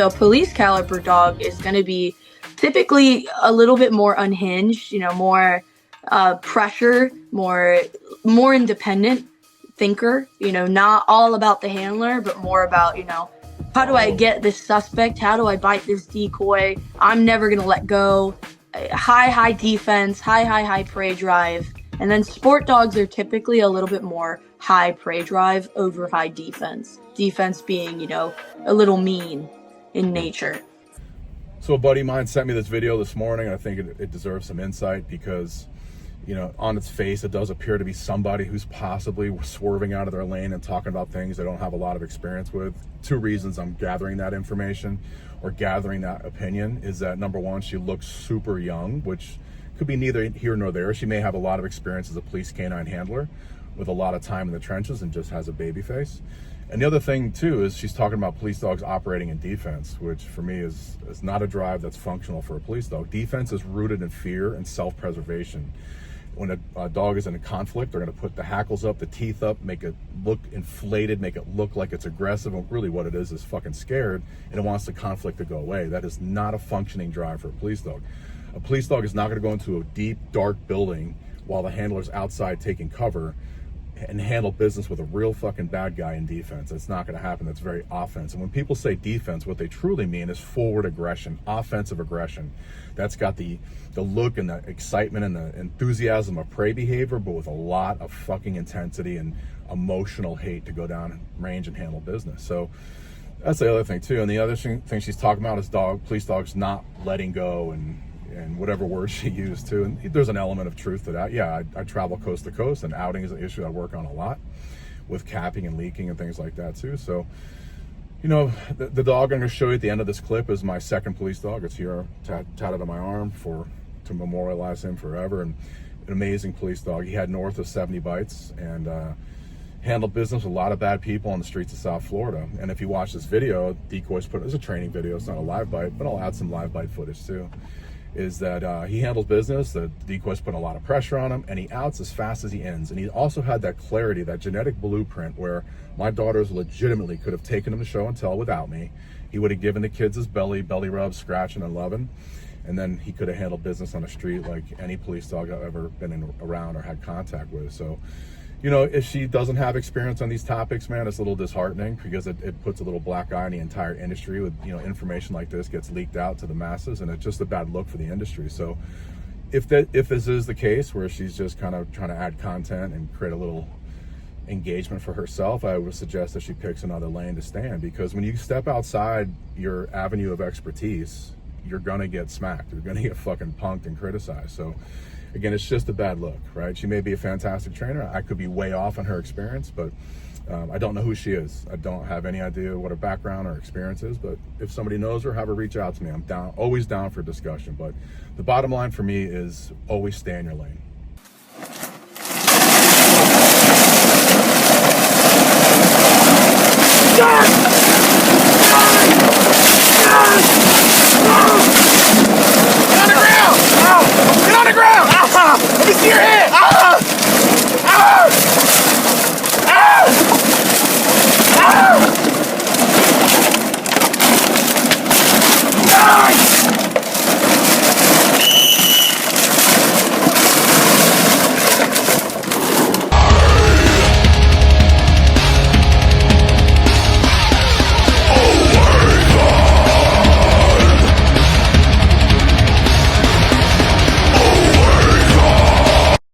So a police caliber dog is going to be typically a little bit more unhinged, more pressure, more independent thinker, not all about the handler, but more about, how do I get this suspect? How do I bite this decoy? I'm never going to let go. High defense, high prey drive. And then sport dogs are typically a little bit more high prey drive over high defense. Defense being, a little mean in nature. So a buddy of mine sent me this video this morning, and I think it deserves some insight because, on its face, it does appear to be somebody who's possibly swerving out of their lane and talking about things they don't have a lot of experience with. Two reasons I'm gathering that information or gathering that opinion is that, number one, she looks super young, which could be neither here nor there. She may have a lot of experience as a police canine handler with a lot of time in the trenches and just has a baby face. And the other thing too is she's talking about police dogs operating in defense, which for me is not a drive that's functional for a police dog. Defense is rooted in fear and self-preservation. When a dog is in a conflict, they're going to put the hackles up, the teeth up, make it look inflated, make it look like it's aggressive. And really what it is fucking scared, and it wants the conflict to go away. That is not a functioning drive for a police dog. A police dog is not going to go into a deep, dark building while the handler's outside taking cover and handle business with a real fucking bad guy in defense. It's not going to happen. That's very offensive. And when people say defense, what they truly mean is forward aggression, offensive aggression. That's got the look and the excitement and the enthusiasm of prey behavior, but with a lot of fucking intensity and emotional hate to go down range and handle business. So that's the other thing too. And the other thing she's talking about is police dogs not letting go and whatever word she used too. And there's an element of truth to that. Yeah, I travel coast to coast, and outing is an issue I work on a lot with capping and leaking and things like that too. So, the dog I'm going to show you at the end of this clip is my second police dog. It's here tatted on my arm to memorialize him forever. And an amazing police dog. He had north of 70 bites and handled business with a lot of bad people on the streets of South Florida. And if you watch this video, Decoys it's a training video. It's not a live bite, but I'll add some live bite footage too. Is that he handles business, the decoys put a lot of pressure on him, and he outs as fast as he ends. And he also had that clarity, that genetic blueprint where my daughters legitimately could have taken him to show and tell without me. He would have given the kids his belly rub, scratching and loving, and then he could have handled business on the street like any police dog I've ever been around or had contact with. So, if she doesn't have experience on these topics, man, it's a little disheartening because it puts a little black eye on the entire industry with, information like this gets leaked out to the masses, and it's just a bad look for the industry. So if this is the case where she's just kind of trying to add content and create a little engagement for herself, I would suggest that she picks another lane to stay in, because when you step outside your avenue of expertise, you're gonna get smacked. You're gonna get fucking punked and criticized. So again, it's just a bad look, right? She may be a fantastic trainer. I could be way off on her experience, but I don't know who she is. I don't have any idea what her background or experience is, but if somebody knows her, have her reach out to me. I'm always down for discussion. But the bottom line for me is always stay in your lane. God!